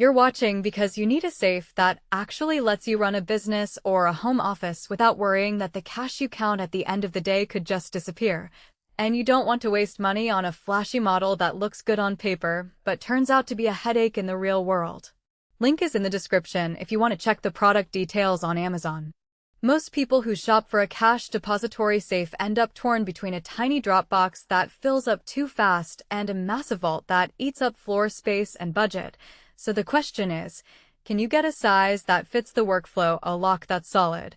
You're watching because you need a safe that actually lets you run a business or a home office without worrying that the cash you count at the end of the day could just disappear. And you don't want to waste money on a flashy model that looks good on paper, but turns out to be a headache in the real world. Link is in the description if you want to check the product details on Amazon. Most people who shop for a cash depository safe end up torn between a tiny drop box that fills up too fast and a massive vault that eats up floor space and budget. So the question is, can you get a size that fits the workflow, a lock that's solid,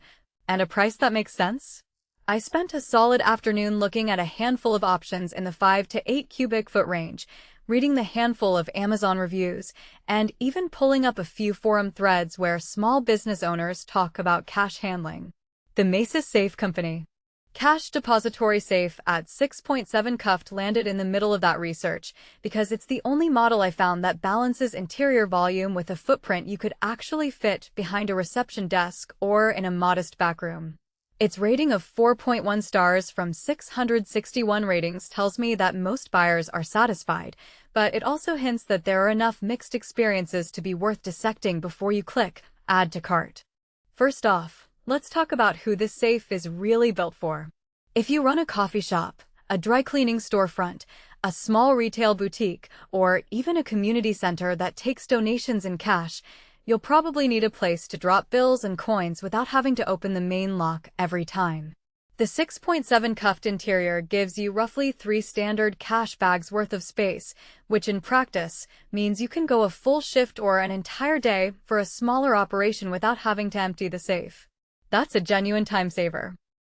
and a price that makes sense? I spent a solid afternoon looking at a handful of options in the 5 to 8 cubic foot range, reading the handful of Amazon reviews, and even pulling up a few forum threads where small business owners talk about cash handling. The Mesa Safe Company Cash Depository Safe at 6.7 cuffed landed in the middle of that research because it's the only model I found that balances interior volume with a footprint you could actually fit behind a reception desk or in a modest backroom. Its rating of 4.1 stars from 661 ratings tells me that most buyers are satisfied, but it also hints that there are enough mixed experiences to be worth dissecting before you click Add to Cart. First off, let's talk about who this safe is really built for. If you run a coffee shop, a dry cleaning storefront, a small retail boutique, or even a community center that takes donations in cash, you'll probably need a place to drop bills and coins without having to open the main lock every time. The 6.7 cuffed interior gives you roughly 3 standard cash bags worth of space, which in practice means you can go a full shift or an entire day for a smaller operation without having to empty the safe. That's a genuine time saver.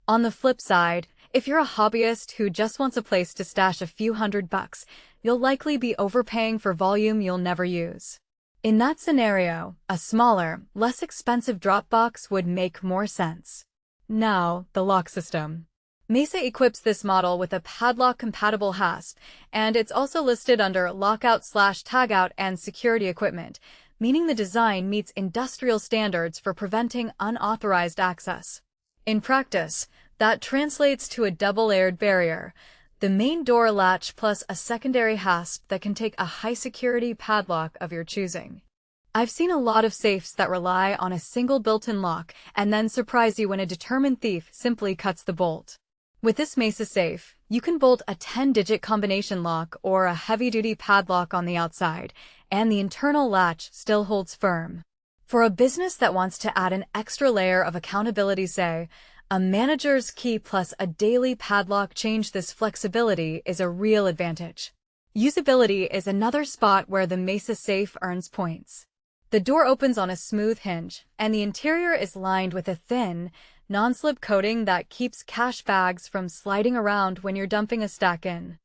On the flip side, if you're a hobbyist who just wants a place to stash a few $100, you'll likely be overpaying for volume you'll never use. In that scenario, a smaller, less expensive drop box would make more sense. Now, the lock system. Mesa equips this model with a padlock-compatible hasp, and it's also listed under Lockout/Tagout and security equipment, meaning the design meets industrial standards for preventing unauthorized access. In practice, that translates to a double-layered barrier, the main door latch plus a secondary hasp that can take a high-security padlock of your choosing. I've seen a lot of safes that rely on a single built-in lock and then surprise you when a determined thief simply cuts the bolt. With this Mesa safe, you can bolt a 10-digit combination lock or a heavy-duty padlock on the outside, and the internal latch still holds firm. For a business that wants to add an extra layer of accountability, say, a manager's key plus a daily padlock change, this flexibility is a real advantage. Usability is another spot where the Mesa safe earns points. The door opens on a smooth hinge, and the interior is lined with a thin, non-slip coating that keeps cash bags from sliding around when you're dumping a stack in.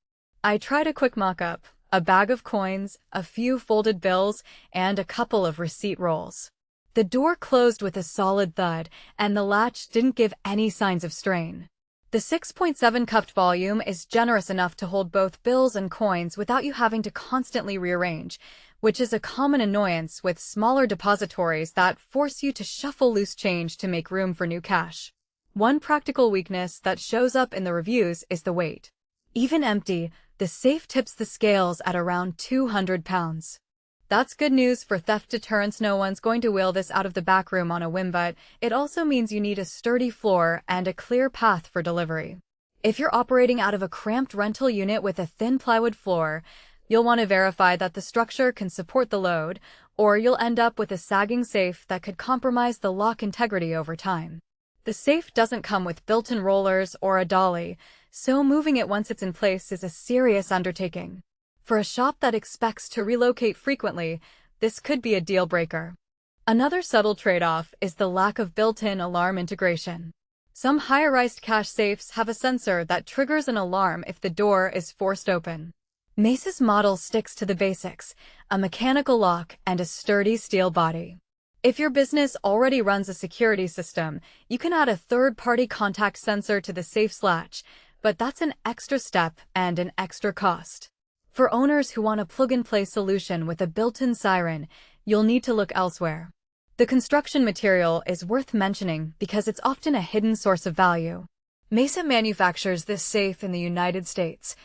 I tried a quick mock-up, a bag of coins, a few folded bills, and a couple of receipt rolls. The door closed with a solid thud, and the latch didn't give any signs of strain. The 6.7 cuffed volume is generous enough to hold both bills and coins without you having to constantly rearrange, which is a common annoyance with smaller depositories that force you to shuffle loose change to make room for new cash. One practical weakness that shows up in the reviews is the weight. Even empty, the safe tips the scales at around 200 pounds. That's good news for theft deterrence. No one's going to wheel this out of the back room on a whim, but it also means you need a sturdy floor and a clear path for delivery. If you're operating out of a cramped rental unit with a thin plywood floor, you'll want to verify that the structure can support the load, or you'll end up with a sagging safe that could compromise the lock integrity over time. The safe doesn't come with built-in rollers or a dolly, so moving it once it's in place is a serious undertaking. For a shop that expects to relocate frequently, this could be a deal breaker. Another subtle trade-off is the lack of built-in alarm integration. Some higher-priced cash safes have a sensor that triggers an alarm if the door is forced open. Mesa's model sticks to the basics, a mechanical lock and a sturdy steel body. If your business already runs a security system, you can add a third-party contact sensor to the safe's latch, but that's an extra step and an extra cost. For owners who want a plug-and-play solution with a built-in siren, you'll need to look elsewhere. The construction material is worth mentioning because it's often a hidden source of value. Mesa manufactures this safe in the United States,